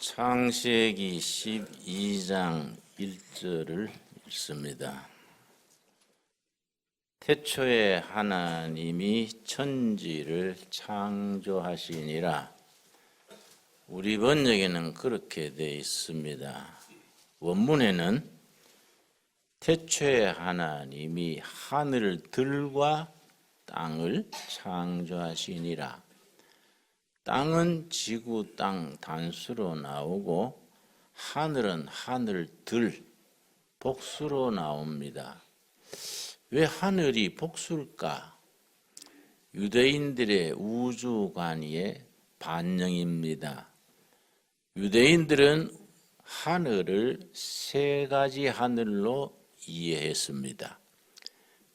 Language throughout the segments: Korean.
창세기 12장 1절을 읽습니다. 태초에 하나님이 천지를 창조하시니라. 우리 번역에는 그렇게 되어 있습니다. 원문에는 태초에 하나님이 하늘들과 땅을 창조하시니라. 땅은 지구, 땅 단수로 나오고 하늘은 하늘들 복수로 나옵니다. 왜 하늘이 복수일까? 유대인들의 우주관의 반영입니다. 유대인들은 하늘을 세 가지 하늘로 이해했습니다.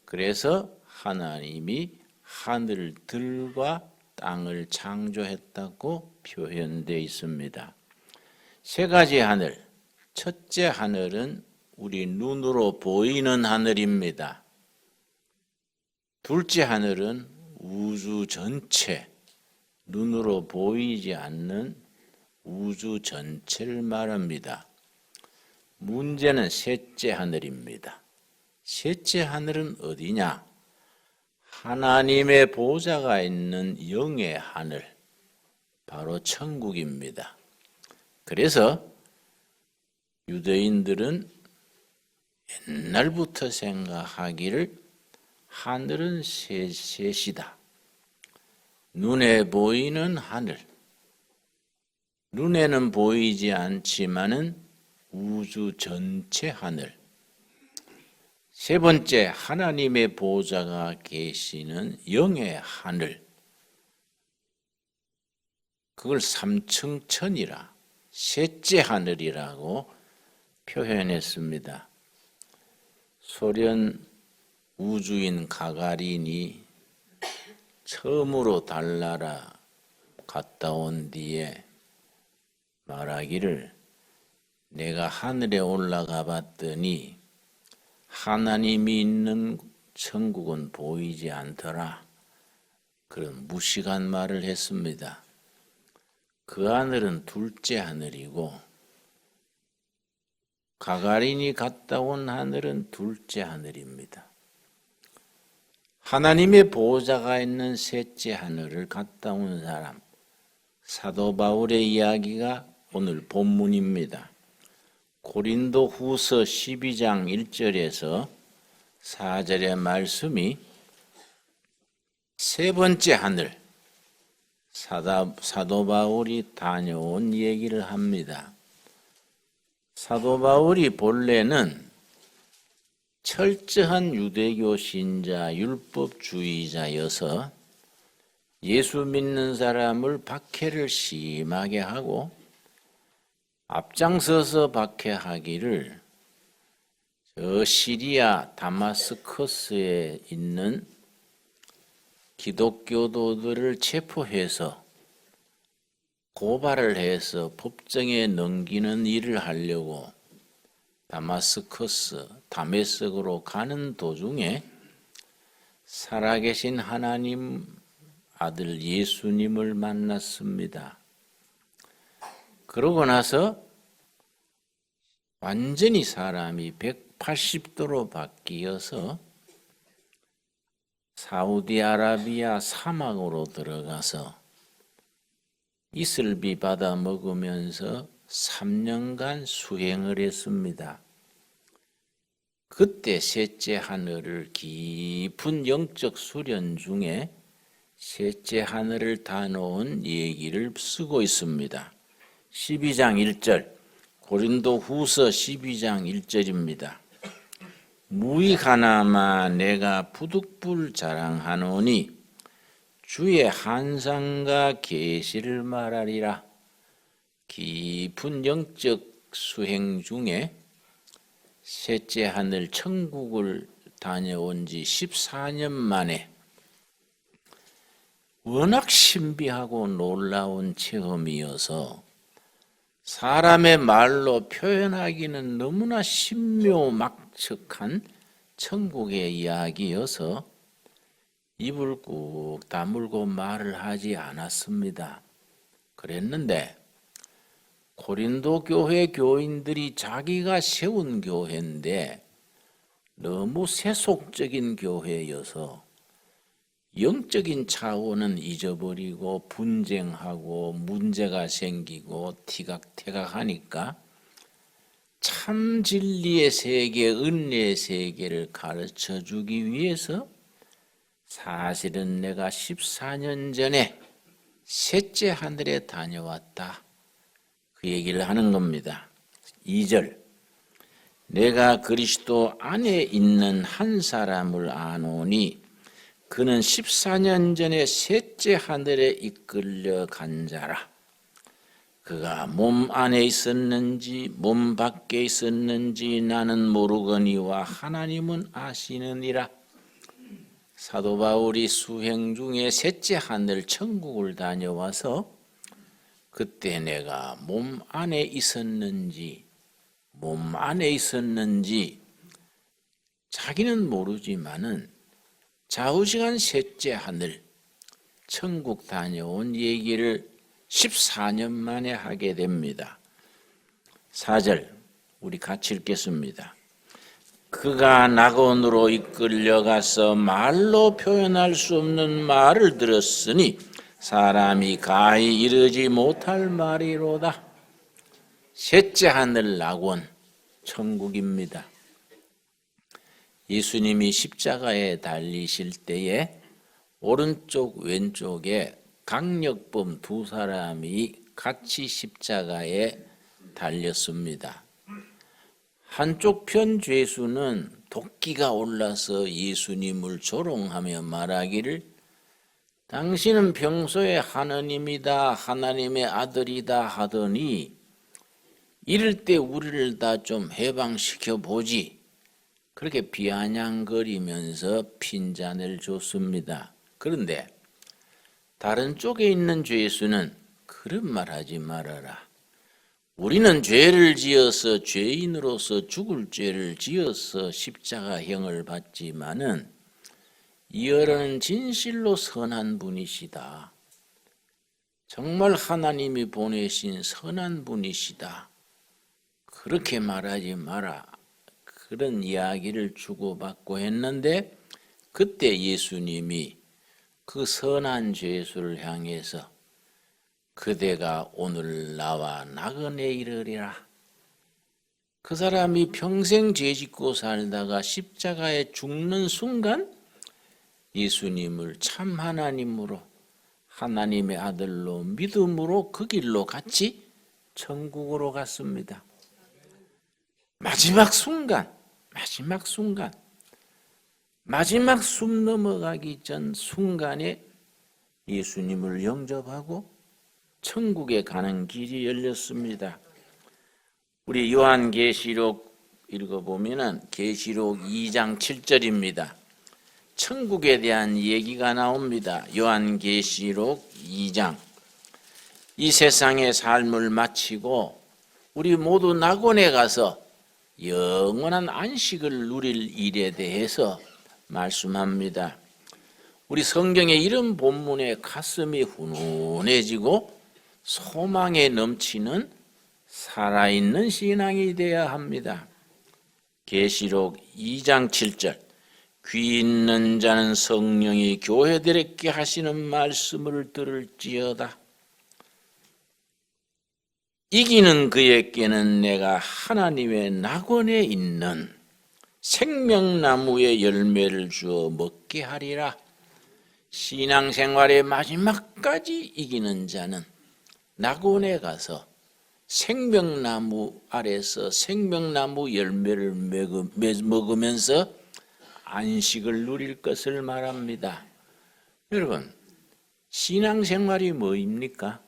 그래서 하나님이 하늘들과 땅을 창조했다고 표현되어 있습니다. 세 가지 하늘, 첫째 하늘은 우리 눈으로 보이는 하늘입니다. 둘째 하늘은 우주 전체, 눈으로 보이지 않는 우주 전체를 말합니다. 문제는 셋째 하늘입니다. 셋째 하늘은 어디냐? 하나님의 보좌가 있는 영의 하늘, 바로 천국입니다. 그래서 유대인들은 옛날부터 생각하기를 하늘은 셋이다. 눈에 보이는 하늘, 눈에는 보이지 않지만은 우주 전체 하늘. 세 번째, 하나님의 보좌가 계시는 영의 하늘. 그걸 삼층천이라, 셋째 하늘이라고 표현했습니다. 소련 우주인 가가린이 처음으로 달나라 갔다 온 뒤에 말하기를, 내가 하늘에 올라가 봤더니 하나님이 있는 천국은 보이지 않더라. 그런 무식한 말을 했습니다. 그 하늘은 둘째 하늘이고 가가린이 갔다 온 하늘은 둘째 하늘입니다. 하나님의 보호자가 있는 셋째 하늘을 갔다 온 사람, 사도 바울의 이야기가 오늘 본문입니다. 고린도 후서 12장 1절에서 4절의 말씀이 세 번째 하늘, 사도 바울이 다녀온 얘기를 합니다. 사도 바울이 본래는 철저한 유대교 신자, 율법주의자여서 예수 믿는 사람을 박해를 심하게 하고 앞장서서 박해하기를 저 시리아 다마스커스에 있는 기독교도들을 체포해서 고발을 해서 법정에 넘기는 일을 하려고 다마스커스, 다메섹으로 가는 도중에 살아계신 하나님 아들 예수님을 만났습니다. 그러고 나서 완전히 사람이 180도로 바뀌어서 사우디아라비아 사막으로 들어가서 이슬비 받아 먹으면서 3년간 수행을 했습니다. 그때 셋째 하늘을 깊은 영적 수련 중에 셋째 하늘을 다 놓은 얘기를 쓰고 있습니다. 12장 1절, 고린도 후서 12장 1절입니다. 무익 하나마 내가 부득불 자랑하노니 주의 한상과 계시를 말하리라. 깊은 영적 수행 중에 셋째 하늘 천국을 다녀온 지 14년 만에 워낙 신비하고 놀라운 체험이어서 사람의 말로 표현하기는 너무나 신묘막측한 천국의 이야기여서 입을 꾹 다물고 말을 하지 않았습니다. 그랬는데 고린도 교회 교인들이 자기가 세운 교회인데 너무 세속적인 교회여서 영적인 차원은 잊어버리고 분쟁하고 문제가 생기고 티각태각하니까 참 진리의 세계, 은혜의 세계를 가르쳐 주기 위해서 사실은 내가 14년 전에 셋째 하늘에 다녀왔다. 그 얘기를 하는 겁니다. 2절. 내가 그리스도 안에 있는 한 사람을 아노니 그는 14년 전에 셋째 하늘에 이끌려 간 자라. 그가 몸 안에 있었는지 몸 밖에 있었는지 나는 모르거니와 하나님은 아시느니라. 사도 바울이 수행 중에 셋째 하늘 천국을 다녀와서 그때 내가 몸 안에 있었는지 자기는 모르지만은 좌우지간 셋째 하늘 천국 다녀온 얘기를 14년 만에 하게 됩니다. 4절 우리 같이 읽겠습니다. 그가 낙원으로 이끌려가서 말로 표현할 수 없는 말을 들었으니 사람이 가히 이르지 못할 말이로다. 셋째 하늘 낙원 천국입니다. 예수님이 십자가에 달리실 때에 오른쪽 왼쪽에 강력범 두 사람이 같이 십자가에 달렸습니다. 한쪽 편 죄수는 도끼가 올라서 예수님을 조롱하며 말하기를 당신은 평소에 하느님이다 하나님의 아들이다 하더니 이럴 때 우리를 다 좀 해방시켜 보지. 그렇게 비아냥거리면서 핀잔을 줬습니다. 그런데 다른 쪽에 있는 죄수는 그런 말 하지 말아라. 우리는 죄를 지어서 죄인으로서 죽을 죄를 지어서 십자가형을 받지만은 이어는 진실로 선한 분이시다. 정말 하나님이 보내신 선한 분이시다. 그렇게 말하지 마라. 그런 이야기를 주고받고 했는데 그때 예수님이 그 선한 죄수를 향해서 그대가 오늘 나와 낙원에 이르리라. 그 사람이 평생 죄짓고 살다가 십자가에 죽는 순간 예수님을 참 하나님으로 하나님의 아들로 믿음으로 그 길로 같이 천국으로 갔습니다. 마지막 숨 넘어가기 전 순간에 예수님을 영접하고 천국에 가는 길이 열렸습니다. 우리 요한계시록 읽어보면은 계시록 2장 7절입니다. 천국에 대한 얘기가 나옵니다. 요한계시록 2장. 이 세상의 삶을 마치고 우리 모두 낙원에 가서 영원한 안식을 누릴 일에 대해서 말씀합니다. 우리 성경의 이런 본문에 가슴이 훈훈해지고 소망에 넘치는 살아있는 신앙이 되어야 합니다. 계시록 2장 7절 귀 있는 자는 성령이 교회들에게 하시는 말씀을 들을지어다. 이기는 그에게는 내가 하나님의 낙원에 있는 생명나무의 열매를 주어 먹게 하리라. 신앙생활의 마지막까지 이기는 자는 낙원에 가서 생명나무 아래서 생명나무 열매를 먹으면서 안식을 누릴 것을 말합니다. 여러분, 신앙생활이 뭐입니까?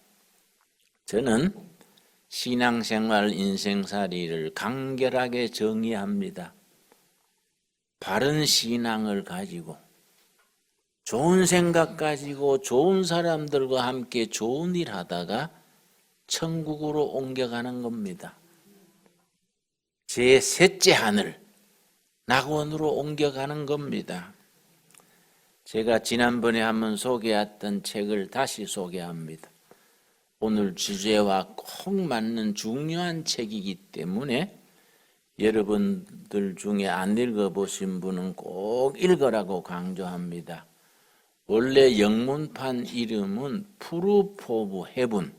저는 신앙생활 인생살이를 간결하게 정의합니다. 바른 신앙을 가지고 좋은 생각 가지고 좋은 사람들과 함께 좋은 일 하다가 천국으로 옮겨가는 겁니다. 제 셋째 하늘, 낙원으로 옮겨가는 겁니다. 제가 지난번에 한번 소개했던 책을 다시 소개합니다. 오늘 주제와 꼭 맞는 중요한 책이기 때문에 여러분들 중에 안 읽어보신 분은 꼭 읽으라고 강조합니다. 원래 영문판 이름은 Proof of Heaven,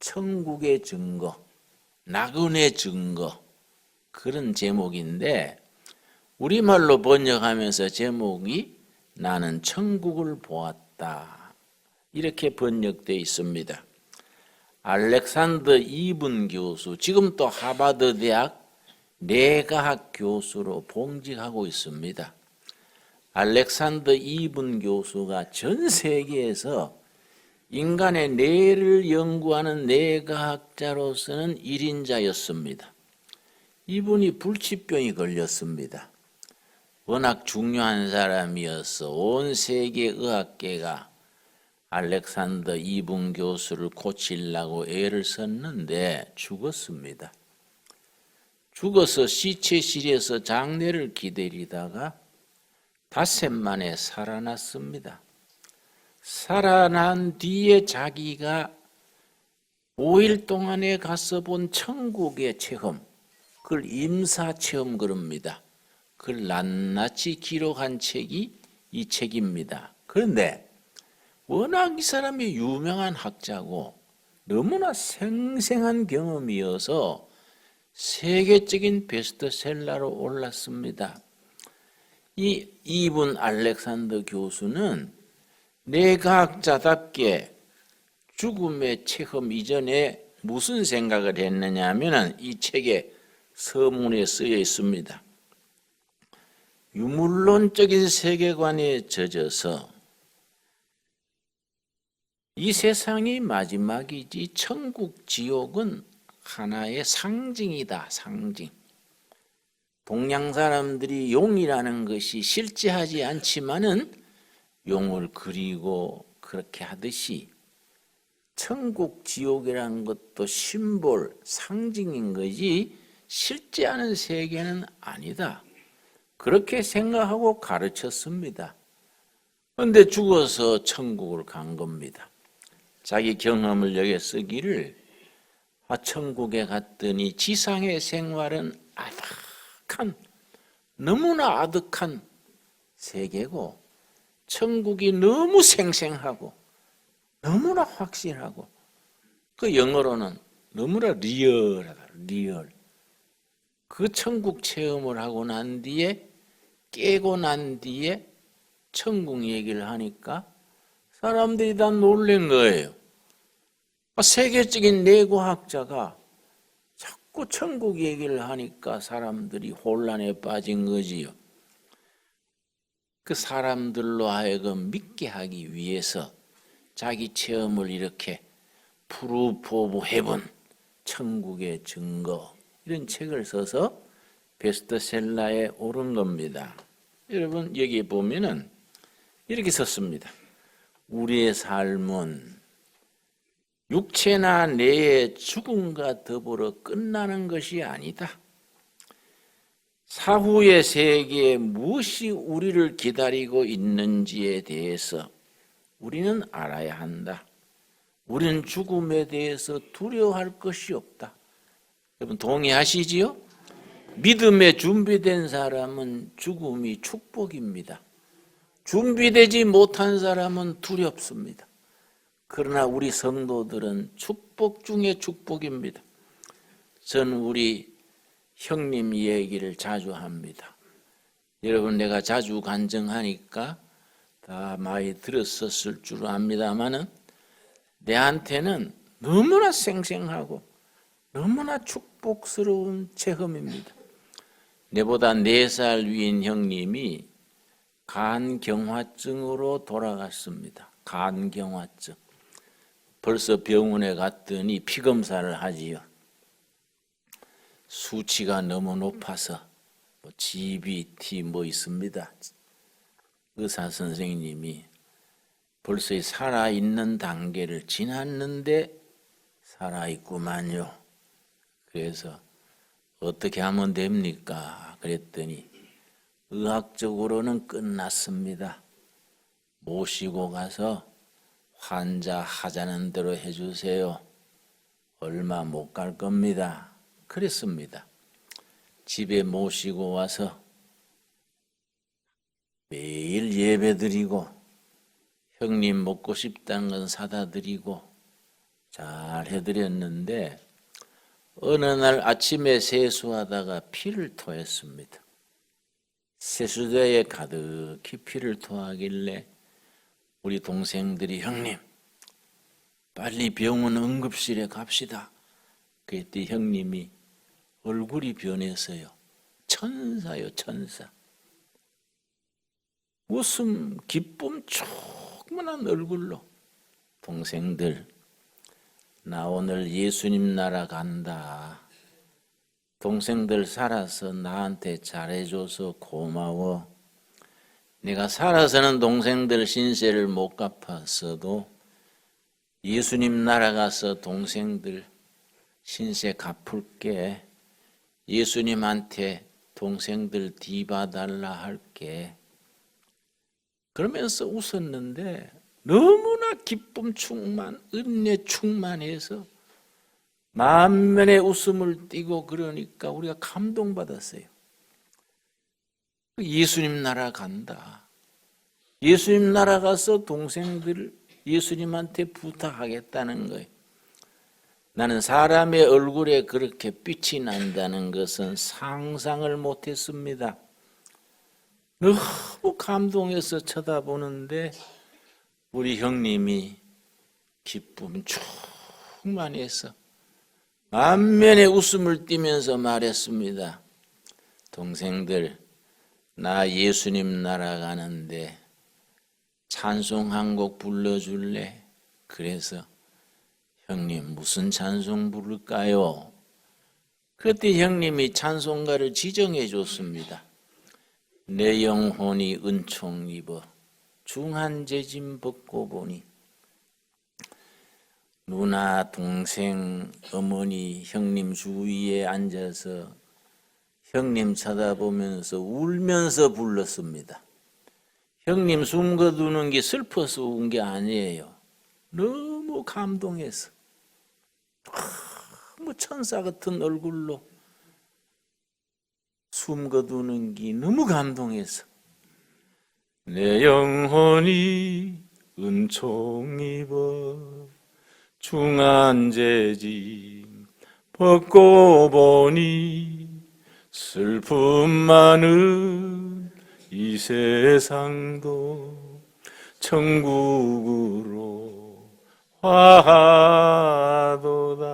천국의 증거, 낙원의 증거, 그런 제목인데 우리말로 번역하면서 제목이 나는 천국을 보았다, 이렇게 번역되어 있습니다. 알렉산더 이븐 교수, 지금 또 하버드 대학 뇌과학 교수로 봉직하고 있습니다. 알렉산더 이븐 교수가 전 세계에서 인간의 뇌를 연구하는 뇌과학자로서는 1인자였습니다. 이분이 불치병이 걸렸습니다. 워낙 중요한 사람이어서 온 세계 의학계가 알렉산더 이븐 교수를 고치려고 애를 썼는데 죽었습니다. 죽어서 시체실에서 장례를 기다리다가 닷새 만에 살아났습니다. 살아난 뒤에 자기가 5일 동안에 가서 본 천국의 체험, 그걸 임사체험 그럽니다. 그걸 낱낱이 기록한 책이 이 책입니다. 그런데 워낙 이 사람이 유명한 학자고 너무나 생생한 경험이어서 세계적인 베스트셀러로 올랐습니다. 이 이분 알렉산더 교수는 뇌과학자답게 죽음의 체험 이전에 무슨 생각을 했느냐 하면 이 책에 서문에 쓰여 있습니다. 유물론적인 세계관에 젖어서 이 세상이 마지막이지 천국, 지옥은 하나의 상징이다, 상징. 동양 사람들이 용이라는 것이 실제하지 않지만은 용을 그리고 그렇게 하듯이 천국, 지옥이라는 것도 심볼, 상징인 거지 실제하는 세계는 아니다. 그렇게 생각하고 가르쳤습니다. 그런데 죽어서 천국을 간 겁니다. 자기 경험을 여기 쓰기를 천국에 갔더니 지상의 생활은 아득한, 너무나 아득한 세계고 천국이 너무 생생하고 너무나 확실하고 그 영어로는 너무나 리얼하다, 리얼. 그 천국 체험을 하고 난 뒤에 깨고 난 뒤에 천국 얘기를 하니까 사람들이 다 놀란 거예요. 세계적인 뇌과학자가 자꾸 천국 얘기를 하니까 사람들이 혼란에 빠진 거지요. 그 사람들로 하여금 믿게 하기 위해서 자기 체험을 이렇게 Proof of Heaven, 천국의 증거, 이런 책을 써서 베스트셀러에 오른 겁니다. 여러분 여기 보면은 이렇게 썼습니다. 우리의 삶은 육체나 뇌의 죽음과 더불어 끝나는 것이 아니다. 사후의 세계에 무엇이 우리를 기다리고 있는지에 대해서 우리는 알아야 한다. 우리는 죽음에 대해서 두려워할 것이 없다. 여러분 동의하시지요? 믿음에 준비된 사람은 죽음이 축복입니다. 준비되지 못한 사람은 두렵습니다. 그러나 우리 성도들은 축복 중에 축복입니다. 저는 우리 형님 얘기를 자주 합니다. 여러분 내가 자주 간증하니까 다 많이 들었었을 줄 압니다마는 내한테는 너무나 생생하고 너무나 축복스러운 체험입니다. 내보다 4살 위인 형님이 간경화증으로 돌아갔습니다. 간경화증. 벌써 병원에 갔더니 피검사를 하지요. 수치가 너무 높아서 GBT 있습니다. 의사 선생님이 벌써 살아있는 단계를 지났는데 살아있구만요. 그래서 어떻게 하면 됩니까? 그랬더니 의학적으로는 끝났습니다. 모시고 가서 환자 하자는 대로 해주세요. 얼마 못 갈 겁니다. 그랬습니다. 집에 모시고 와서 매일 예배드리고 형님 먹고 싶다는 건 사다 드리고 잘 해드렸는데 어느 날 아침에 세수하다가 피를 토했습니다. 세수대에 가득히 피를 토하길래 우리 동생들이 형님 빨리 병원 응급실에 갑시다. 그랬더니 형님이 얼굴이 변해서요. 천사요, 천사. 웃음, 기쁨 충만한 얼굴로 동생들 나 오늘 예수님 나라 간다. 동생들 살아서 나한테 잘해줘서 고마워. 내가 살아서는 동생들 신세를 못 갚았어도 예수님 나라 가서 동생들 신세 갚을게. 예수님한테 동생들 뒤봐달라 할게. 그러면서 웃었는데 너무나 기쁨 충만, 은혜 충만해서 만면에 웃음을 띠고 그러니까 우리가 감동받았어요. 예수님 나라 간다. 예수님 나라 가서 동생들 예수님한테 부탁하겠다는 거예요. 나는 사람의 얼굴에 그렇게 빛이 난다는 것은 상상을 못했습니다. 너무 감동해서 쳐다보는데 우리 형님이 기쁨 충만해서 만면에 웃음을 띠면서 말했습니다. 동생들, 나 예수님 나라 가는데 찬송 한 곡 불러줄래? 그래서 형님 무슨 찬송 부를까요? 그때 형님이 찬송가를 지정해 줬습니다. 내 영혼이 은총 입어 중한 재짐 벗고 보니 누나, 동생, 어머니, 형님 주위에 앉아서 형님 쳐다보면서 울면서 불렀습니다. 형님 숨 거두는 게 슬퍼서 운 게 아니에요. 너무 감동해서 너무 천사 같은 얼굴로 숨 거두는 게 너무 감동해서 내 영혼이 은총 입어 중한 재짐 벗고 보니 슬픔 많은 이 세상도 천국으로 화하도다.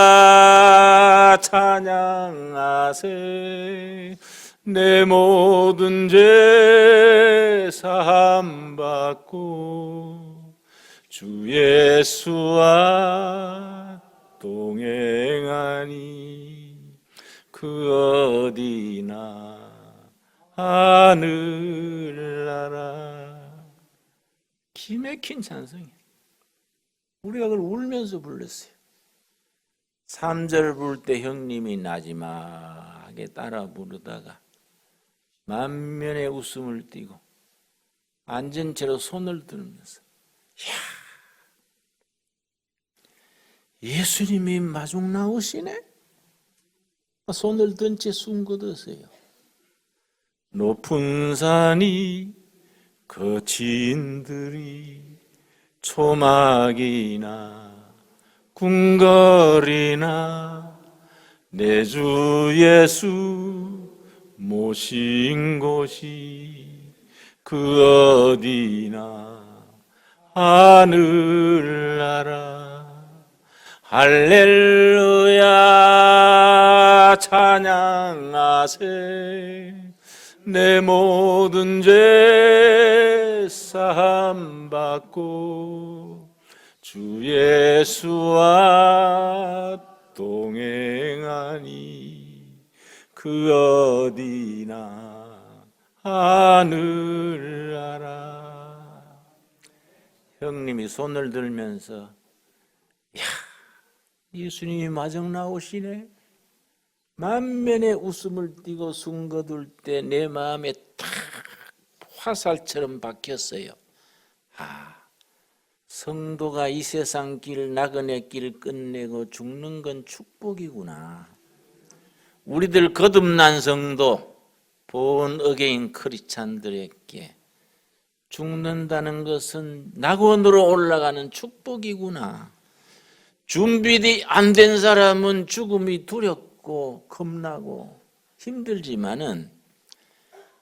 할렐루야 찬양하세. 내 모든 죄 사함 받고 주 예수와 동행하니 그 어디나 하늘나라. 기맥힌 찬송이에요. 우리가 그걸 울면서 불렀어요. 3절 부를 때 형님이 나지막하게 따라 부르다가 만면에 웃음을 띠고 앉은 채로 손을 들면서 예수님이 마중 나오시네? 손을 든 채 숨 거두세요. 높은 산이 거친들이 초막이나 궁궐이나 내 주 예수 모신 곳이 그 어디나 하늘나라. 할렐루야 찬양하세. 내 모든 죄 사함 받고 주 예수와 동행하니 그 어디나 하늘나라. 형님이 손을 들면서 야, 예수님이 마중 나오시네. 만면에 웃음을 띠고 숨 거둘 때 내 마음에 탁 화살처럼 박혔어요. 성도가 이 세상 길, 나그네 길 끝내고 죽는 건 축복이구나. 우리들 거듭난 성도, 본 어게인 크리스찬들에게 죽는다는 것은 낙원으로 올라가는 축복이구나. 준비 안 된 사람은 죽음이 두렵고 겁나고 힘들지만은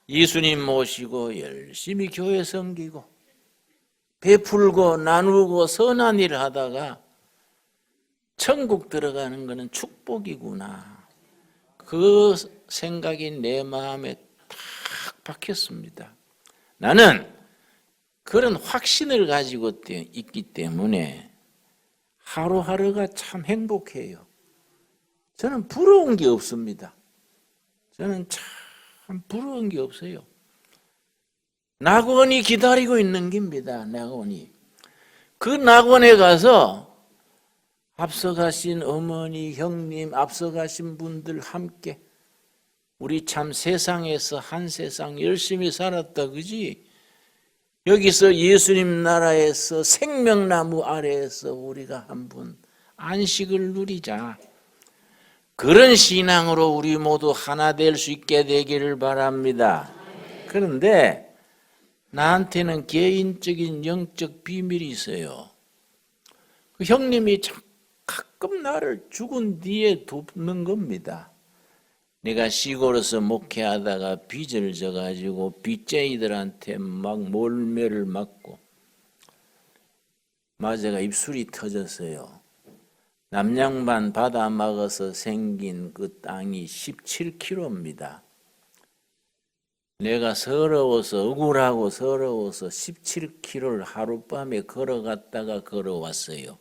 예수님 모시고 열심히 교회 섬기고 베풀고 나누고 선한 일을 하다가 천국 들어가는 것은 축복이구나. 그 생각이 내 마음에 탁 박혔습니다. 나는 그런 확신을 가지고 있기 때문에 하루하루가 참 행복해요. 저는 부러운 게 없습니다. 저는 참 부러운 게 없어요. 낙원이 기다리고 있는 겁니다. 낙원이. 그 낙원에 가서 앞서가신 어머니, 형님, 앞서가신 분들 함께 우리 참 세상에서 한 세상 열심히 살았다, 그지? 여기서 예수님 나라에서 생명나무 아래에서 우리가 한번 안식을 누리자. 그런 신앙으로 우리 모두 하나 될 수 있게 되기를 바랍니다. 그런데 나한테는 개인적인 영적 비밀이 있어요. 그 형님이 가끔 나를 죽은 뒤에 돕는 겁니다. 내가 시골에서 목회하다가 빚을 져가지고 빚쟁이들한테 막 몰매를 맞고 마제가 입술이 터졌어요. 남양반 바다 막아서 생긴 그 땅이 17km입니다. 내가 서러워서 억울하고 서러워서 17km를 하룻밤에 걸어갔다가 걸어왔어요.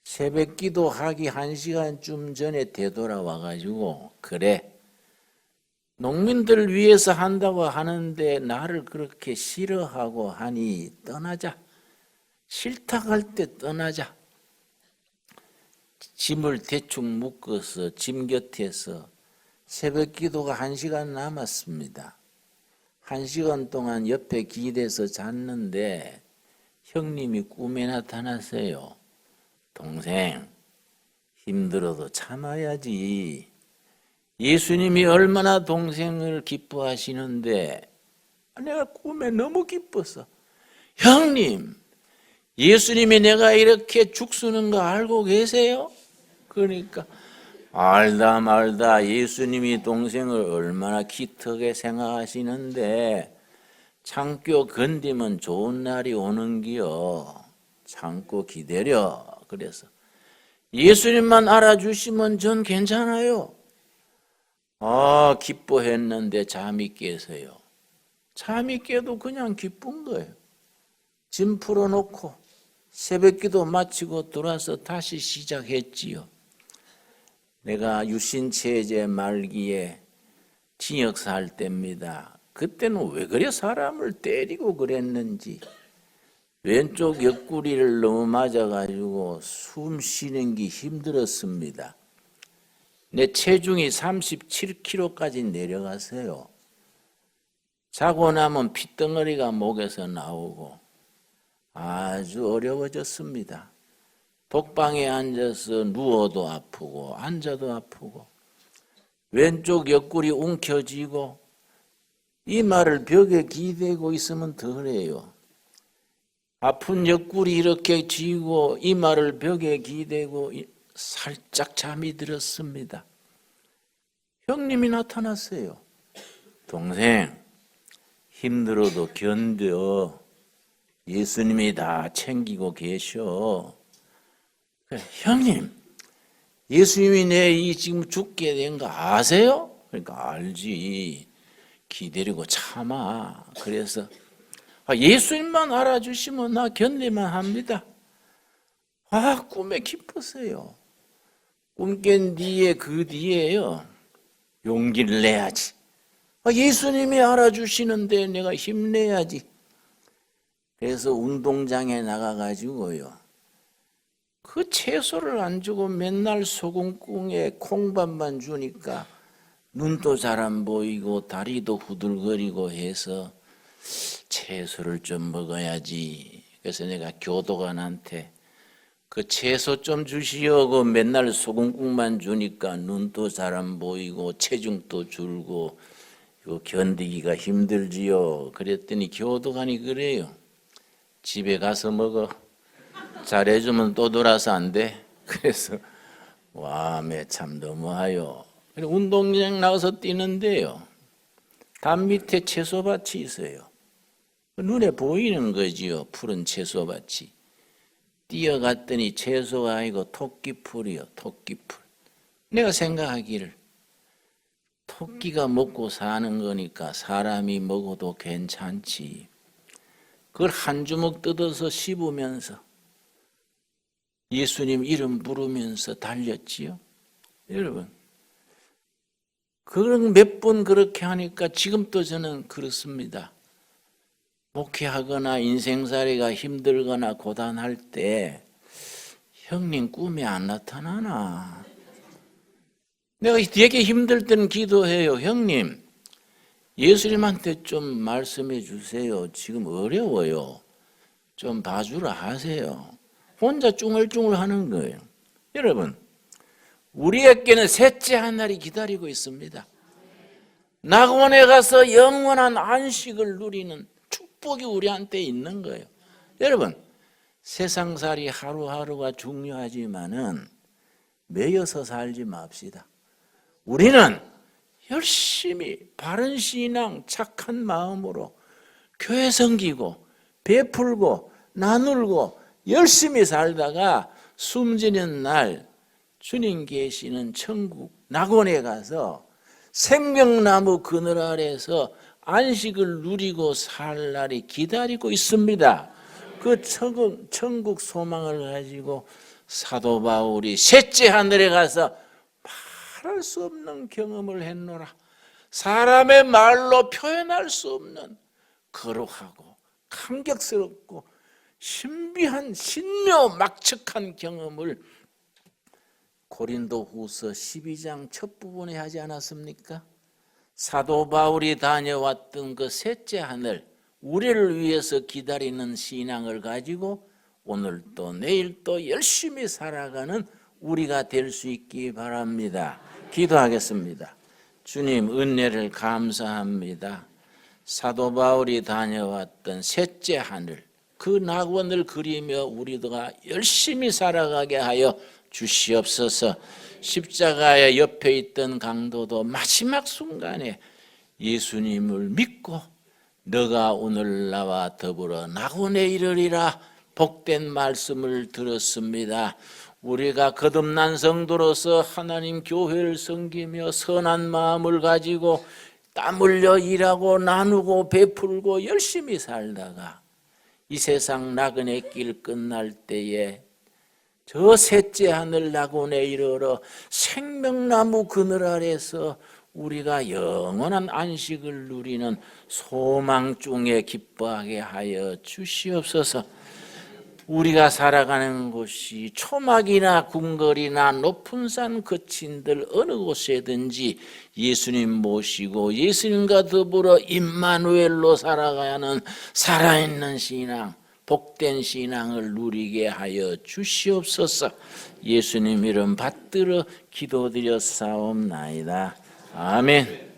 새벽 기도하기 1시간쯤 전에 되돌아와가지고 그래 농민들 위해서 한다고 하는데 나를 그렇게 싫어하고 하니 떠나자. 싫다 할 때 떠나자. 짐을 대충 묶어서 짐 곁에서 새벽 기도가 1시간 남았습니다. 1시간 동안 옆에 기대서 잤는데 형님이 꿈에 나타났어요. 동생, 힘들어도 참아야지. 예수님이 얼마나 동생을 기뻐하시는데 내가 꿈에 너무 기뻤어. 형님, 예수님이 내가 이렇게 죽쓰는 거 알고 계세요? 그러니까 알다 말다 예수님이 동생을 얼마나 기특하게 생각하시는데 참고 건디면 좋은 날이 오는기요. 참고 기다려. 그래서 예수님만 알아주시면 전 괜찮아요. 기뻐했는데 잠이 깨서요. 잠이 깨도 그냥 기쁜 거예요. 짐 풀어놓고 새벽기도 마치고 돌아서 다시 시작했지요. 내가 유신체제 말기에 징역사 할 때입니다. 그때는 왜 그래 사람을 때리고 그랬는지 왼쪽 옆구리를 너무 맞아가지고 숨 쉬는 게 힘들었습니다. 내 체중이 37kg까지 내려갔어요. 자고 나면 핏덩어리가 목에서 나오고 아주 어려워졌습니다. 독방에 앉아서 누워도 아프고 앉아도 아프고 왼쪽 옆구리 움켜쥐고 이마를 벽에 기대고 있으면 덜해요. 아픈 옆구리 이렇게 쥐고 이마를 벽에 기대고 살짝 잠이 들었습니다. 형님이 나타났어요. 동생, 힘들어도 견뎌. 예수님이 다 챙기고 계셔. 그래, 형님, 예수님이 내 지금 죽게 된 거 아세요? 그러니까 알지. 기다리고 참아. 그래서 예수님만 알아주시면 나 견디만 합니다. 꿈에 기뻤어요. 꿈 깬 뒤에 그 뒤에요. 용기를 내야지. 예수님이 알아주시는데 내가 힘내야지. 그래서 운동장에 나가가지고요. 그 채소를 안 주고 맨날 소금국에 콩밥만 주니까 눈도 잘 안 보이고 다리도 후들거리고 해서 채소를 좀 먹어야지. 그래서 내가 교도관한테 그 채소 좀 주시오. 그 맨날 소금국만 주니까 눈도 잘 안 보이고 체중도 줄고 견디기가 힘들지요. 그랬더니 교도관이 그래요. 집에 가서 먹어. 잘해주면 또 돌아서 안 돼. 그래서 참 너무하요. 운동장 나가서 뛰는데요. 담 밑에 채소밭이 있어요. 눈에 보이는 거지요. 푸른 채소밭이. 뛰어갔더니 채소가 아니고 토끼풀이요. 토끼풀. 내가 생각하기를 토끼가 먹고 사는 거니까 사람이 먹어도 괜찮지. 그걸 한 주먹 뜯어서 씹으면서 예수님 이름 부르면서 달렸지요. 여러분, 그런 몇 번 그렇게 하니까 지금도 저는 그렇습니다. 목회하거나 인생살이가 힘들거나 고단할 때 형님 꿈에 안 나타나나? 내가 되게 힘들 때는 기도해요. 형님, 예수님한테 좀 말씀해 주세요. 지금 어려워요. 좀 봐주라 하세요. 혼자 쭝얼쭝얼 하는 거예요. 여러분, 우리에게는 셋째 하늘이 기다리고 있습니다. 낙원에 가서 영원한 안식을 누리는 축복이 우리한테 있는 거예요. 여러분, 세상살이 하루하루가 중요하지만은 매여서 살지 맙시다. 우리는 열심히 바른 신앙, 착한 마음으로 교회 섬기고 베풀고 나누고 열심히 살다가 숨지는 날 주님 계시는 천국 낙원에 가서 생명나무 그늘 아래서 안식을 누리고 살 날이 기다리고 있습니다. 그 천국 소망을 가지고 사도 바울이 셋째 하늘에 가서 말할 수 없는 경험을 했노라. 사람의 말로 표현할 수 없는 거룩하고 감격스럽고 신비한 신묘막측한 경험을 고린도후서 12장 첫 부분에 하지 않았습니까? 사도 바울이 다녀왔던 그 셋째 하늘, 우리를 위해서 기다리는 신앙을 가지고 오늘 또 내일 또 열심히 살아가는 우리가 될 수 있기 바랍니다. 기도하겠습니다. 주님, 은혜를 감사합니다. 사도 바울이 다녀왔던 셋째 하늘, 그 낙원을 그리며 우리가 열심히 살아가게 하여 주시옵소서. 십자가의 옆에 있던 강도도 마지막 순간에 예수님을 믿고 너가 오늘 나와 더불어 낙원에 이르리라 복된 말씀을 들었습니다. 우리가 거듭난 성도로서 하나님 교회를 섬기며 선한 마음을 가지고 땀 흘려 일하고 나누고 베풀고 열심히 살다가 이 세상 나그네 길 끝날 때에 저 셋째 하늘 낙원에 이르러 생명나무 그늘 아래서 우리가 영원한 안식을 누리는 소망 중에 기뻐하게 하여 주시옵소서. 우리가 살아가는 곳이 초막이나 궁궐이나 높은 산 거친들 어느 곳에든지 예수님 모시고 예수님과 더불어 임마누엘로 살아가는 살아있는 신앙, 복된 신앙을 누리게 하여 주시옵소서. 예수님 이름 받들어 기도드려 사옵나이다. 아멘.